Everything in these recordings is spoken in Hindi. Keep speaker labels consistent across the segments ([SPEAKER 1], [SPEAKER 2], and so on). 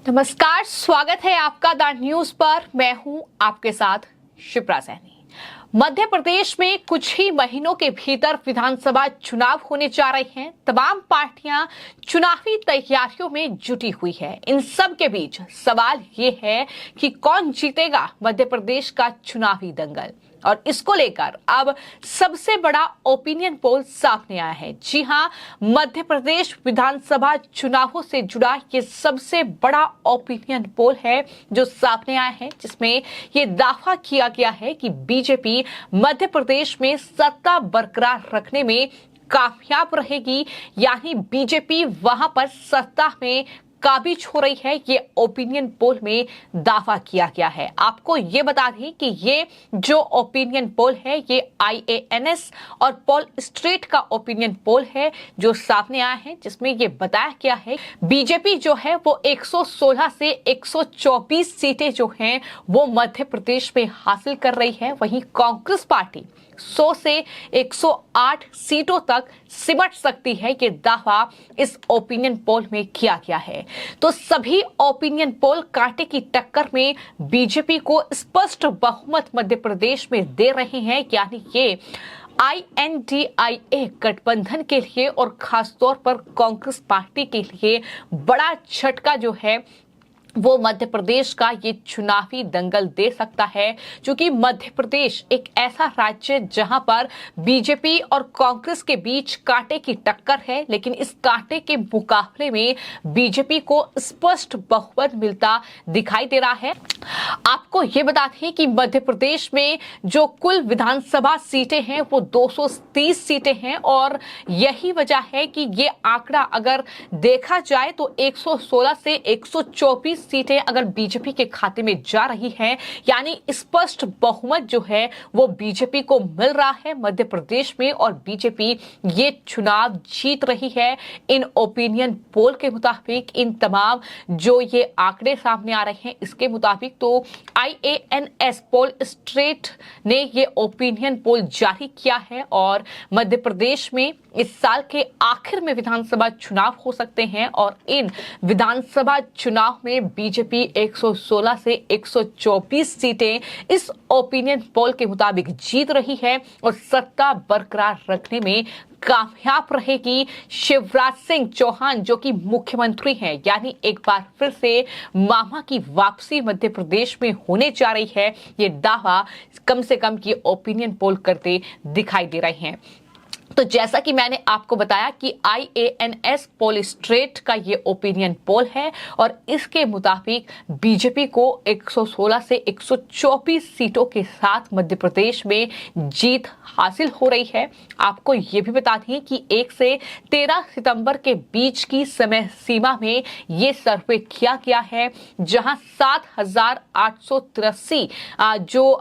[SPEAKER 1] नमस्कार, स्वागत है आपका द न्यूज पर। मैं हूं आपके साथ शिप्रा सैनी। मध्य प्रदेश में कुछ ही महीनों के भीतर विधानसभा चुनाव होने जा रहे हैं। तमाम पार्टियां चुनावी तैयारियों में जुटी हुई है। इन सब के बीच सवाल ये है कि कौन जीतेगा मध्य प्रदेश का चुनावी दंगल, और इसको लेकर अब सबसे बड़ा ओपिनियन पोल सामने आया है। जी हां, मध्य प्रदेश विधानसभा चुनावों से जुड़ा ये सबसे बड़ा ओपिनियन पोल है जो सामने आया है, जिसमें ये दावा किया गया है कि बीजेपी मध्य प्रदेश में सत्ता बरकरार रखने में कामयाब रहेगी, यानी बीजेपी वहां पर सत्ता में काबिज हो रही है। ये ओपिनियन पोल में दावा किया गया है। आपको ये बता दें कि ये जो ओपिनियन पोल है ये IANS और पॉल स्ट्रीट का ओपिनियन पोल है जो सामने आया है, जिसमें ये बताया गया है बीजेपी जो है वो 116 से 124 सीटें जो हैं वो मध्य प्रदेश में हासिल कर रही है। वहीं कांग्रेस पार्टी 100 से 108 सीटों तक सिमट सकती है। ये दावा इस ओपिनियन पोल में किया गया है। तो सभी ओपिनियन पोल कांटे की टक्कर में बीजेपी को स्पष्ट बहुमत मध्य प्रदेश में दे रहे हैं, यानी ये INDIA गठबंधन के लिए और खासतौर पर कांग्रेस पार्टी के लिए बड़ा झटका जो है वो मध्य प्रदेश का ये चुनावी दंगल दे सकता है, क्योंकि मध्य प्रदेश एक ऐसा राज्य जहां पर बीजेपी और कांग्रेस के बीच कांटे की टक्कर है, लेकिन इस कांटे के मुकाबले में बीजेपी को स्पष्ट बहुमत मिलता दिखाई दे रहा है। आपको ये बता दें कि मध्य प्रदेश में जो कुल विधानसभा सीटें हैं वो 230 सीटें हैं, और यही वजह है कि ये आंकड़ा अगर देखा जाए तो 116 से 124 सीटें अगर बीजेपी के खाते में जा रही हैं, यानी स्पष्ट बहुमत जो है वो बीजेपी को मिल रहा है मध्य प्रदेश में, और बीजेपी ये चुनाव जीत रही है। इन ओपिनियन पोल के मुताबिक, इन तमाम जो ये आंकड़े सामने आ रहे हैं इसके मुताबिक, तो IANS पॉल स्ट्रीट ने ये ओपिनियन पोल जारी किया है, और मध्य प्रदेश में इस साल के आखिर में विधानसभा चुनाव हो सकते हैं, और इन विधानसभा चुनाव में बीजेपी 116 से 124 सीटें इस ओपिनियन पोल के मुताबिक जीत रही है और सत्ता बरकरार रखने में कामयाब रहेगी। शिवराज सिंह चौहान जो कि मुख्यमंत्री हैं, यानी एक बार फिर से मामा की वापसी मध्य प्रदेश में होने जा रही है, ये दावा कम से कम ये ओपिनियन पोल करते दिखाई दे रहे हैं। तो जैसा कि मैंने आपको बताया कि IANS पॉल स्ट्रीट का ये ओपिनियन पोल है, और इसके मुताबिक बीजेपी को 116 से 124 सीटों के साथ मध्य प्रदेश में जीत हासिल हो रही है। आपको ये भी बता दें कि 1 से 13 सितंबर के बीच की समय सीमा में ये सर्वे किया गया है, जहां 7,883 जो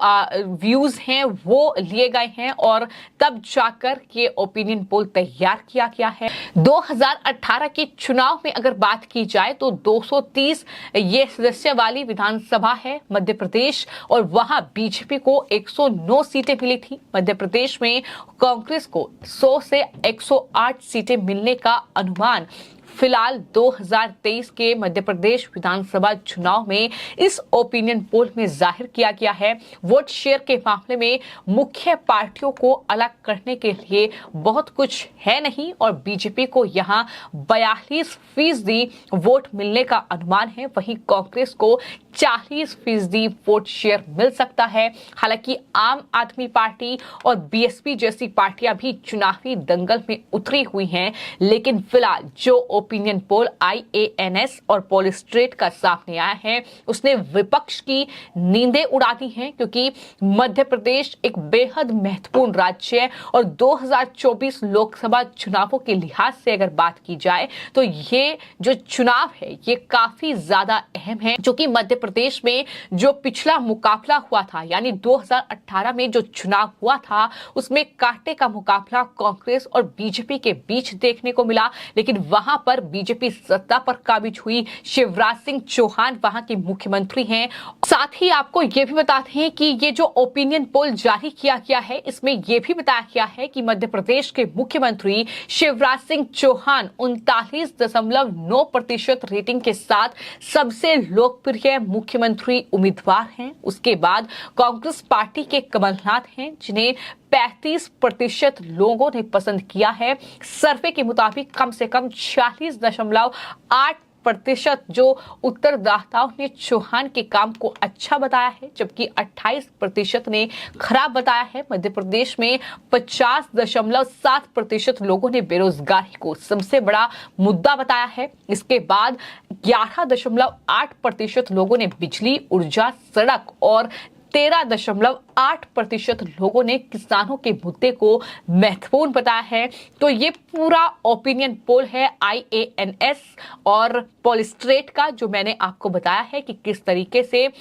[SPEAKER 1] व्यूज हैं वो लिए गए हैं, और तब जाकर ये ओपिनियन पोल तैयार किया गया है। 2018 के चुनाव में अगर बात की जाए तो 230 ये सदस्य वाली विधानसभा है मध्य प्रदेश, और वहां बीजेपी को 109 सीटें मिली थी। मध्य प्रदेश में कांग्रेस को 100 से 108 सीटें मिलने का अनुमान फिलहाल 2023 के मध्य प्रदेश विधानसभा चुनाव में इस ओपिनियन पोल में जाहिर किया गया है। वोट शेयर के मामले में मुख्य पार्टियों को अलग करने के लिए बहुत कुछ है नहीं, और बीजेपी को यहां 42% वोट मिलने का अनुमान है। वहीं कांग्रेस को 40% वोट शेयर मिल सकता है। हालांकि आम आदमी पार्टी और BSP जैसी पार्टियां भी चुनावी दंगल में उतरी हुई हैं, लेकिन फिलहाल जो ओपिनियन पोल IANS और पॉल स्ट्रीट का सामने आया है उसने विपक्ष की नींदें उड़ा दी हैं, क्योंकि मध्य प्रदेश एक बेहद महत्वपूर्ण राज्य है, और 2024 लोकसभा चुनावों के लिहाज से अगर बात की जाए तो ये जो चुनाव है ये काफी ज्यादा अहम है, जो कि मध्य प्रदेश में जो पिछला मुकाबला हुआ था, यानी 2018 में जो चुनाव हुआ था उसमें कांटे का मुकाबला कांग्रेस और बीजेपी के बीच देखने को मिला, लेकिन वहां पर पर बीजेपी सत्ता पर काबिज हुई। शिवराज सिंह चौहान वहां के मुख्यमंत्री हैं। साथ ही आपको यह भी बताते हैं कि ये जो ओपिनियन पोल जारी किया गया है, इसमें यह भी बताया गया है कि मध्य प्रदेश के मुख्यमंत्री शिवराज सिंह चौहान 39.9% रेटिंग के साथ सबसे लोकप्रिय मुख्यमंत्री उम्मीदवार हैं। उसके बाद कांग्रेस पार्टी के कमलनाथ हैं, जिन्हें 35% लोगों ने पसंद किया है। सर्वे के मुताबिक कम से कम 46.8% जो उत्तरदाताओं ने चौहान के काम को अच्छा बताया है, जबकि 28% ने खराब बताया है। मध्य प्रदेश में 50.7% लोगों ने बेरोजगारी को सबसे बड़ा मुद्दा बताया है। इसके बाद 11.8% लोगों ने बिजली, ऊर्जा, सड़क और 13.8% लोगों ने किसानों के मुद्दे को महत्वपूर्ण बताया है। तो ये पूरा ओपिनियन पोल है IANS और पॉलिस्ट्रेट का, जो मैंने आपको बताया है कि किस तरीके से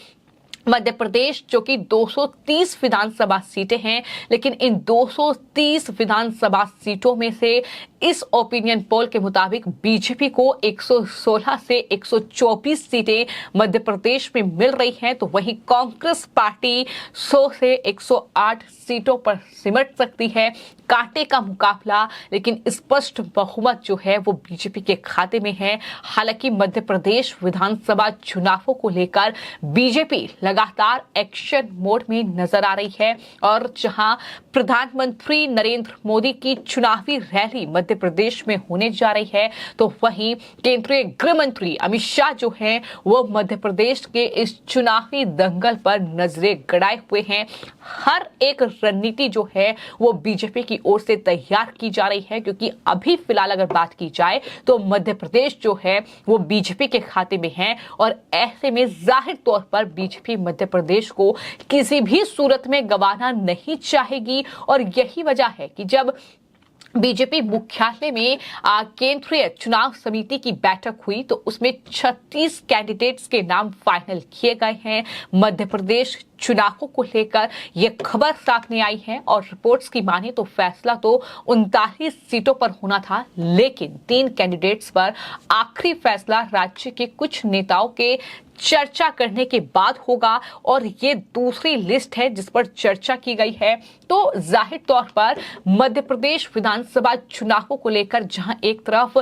[SPEAKER 1] मध्य प्रदेश, जो कि 230 विधानसभा सीटें हैं, लेकिन इन 230 विधानसभा सीटों में से इस ओपिनियन पोल के मुताबिक बीजेपी को 116 से 124 सीटें मध्य प्रदेश में मिल रही हैं, तो वहीं कांग्रेस पार्टी 100 से 108 सीटों पर सिमट सकती है। कांटे का मुकाबला, लेकिन स्पष्ट बहुमत जो है वो बीजेपी के खाते में है। हालांकि मध्य प्रदेश विधानसभा चुनावों को लेकर बीजेपी लगातार एक्शन मोड में नजर आ रही है, और जहां प्रधानमंत्री नरेंद्र मोदी की चुनावी रैली मध्य प्रदेश में होने जा रही है, तो वहीं केंद्रीय गृह मंत्री अमित शाह जो हैं वो मध्य प्रदेश के इस चुनावी दंगल पर नजरें गड़ाए हुए हैं। हर एक रणनीति जो है वो बीजेपी की ओर से तैयार की जा रही है, क्योंकि अभी फिलहाल अगर बात की जाए तो मध्य प्रदेश जो है वो बीजेपी के खाते में है, और ऐसे में जाहिर तौर पर बीजेपी मध्य प्रदेश को किसी भी सूरत में गंवाना नहीं चाहेगी। और यही वजह है कि जब बीजेपी मुख्यालय में केंद्रीय चुनाव समिति की बैठक हुई तो उसमें 36 कैंडिडेट्स के नाम फाइनल किए गए हैं। मध्य प्रदेश चुनावों को लेकर यह खबर सामने आई है, और रिपोर्ट्स की माने तो फैसला तो 39 सीटों पर होना था, लेकिन 3 कैंडिडेट्स पर आखिरी फैसला राज्य के कुछ नेताओं के चर्चा करने के बाद होगा, और ये दूसरी लिस्ट है जिस पर चर्चा की गई है। तो जाहिर तौर पर मध्य प्रदेश विधानसभा चुनावों को लेकर जहां एक तरफ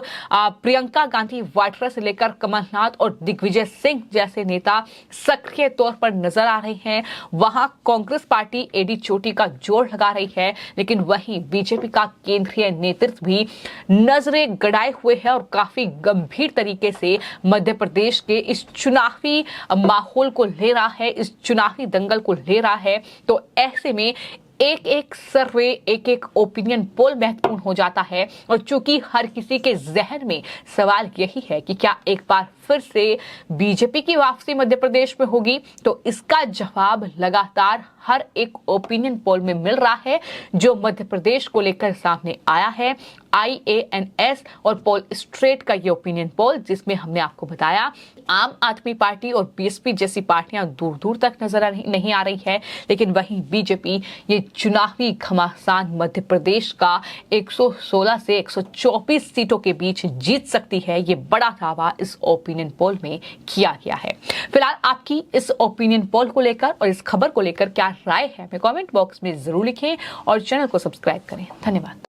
[SPEAKER 1] प्रियंका गांधी वाड्रा से लेकर कमलनाथ और दिग्विजय सिंह जैसे नेता सक्रिय तौर पर नजर आ रहे हैं, वहां कांग्रेस पार्टी एडी चोटी का जोर लगा रही है, लेकिन वहीं बीजेपी का केंद्रीय नेतृत्व भी नजरें गड़ाए हुए है और काफी गंभीर तरीके से मध्य प्रदेश के इस चुनावी माहौल को ले रहा है, इस चुनावी दंगल को ले रहा है। तो ऐसे में एक एक सर्वे, एक एक ओपिनियन पोल महत्वपूर्ण हो जाता है, और चूंकि हर किसी के जहन में सवाल यही है कि क्या एक बार फिर से बीजेपी की वापसी मध्य प्रदेश में होगी, तो इसका जवाब लगातार हर एक ओपिनियन पोल में मिल रहा है जो मध्य प्रदेश को लेकर सामने आया है। IANS और पॉलिस्ट्रेट का ये ओपिनियन पोल, जिसमें हमने आपको बताया आम आदमी पार्टी और BSP जैसी पार्टियां दूर दूर तक नजर नहीं आ रही है, लेकिन वहीं बीजेपी ये चुनावी घमासान मध्य प्रदेश का 116 से 124 सीटों के बीच जीत सकती है, ये बड़ा दावा इस ओपिनियन पोल में किया गया है। फिलहाल आपकी इस ओपिनियन पोल को लेकर और इस खबर को लेकर क्या राय है, हमें कमेंट बॉक्स में जरूर लिखें और चैनल को सब्सक्राइब करें। धन्यवाद।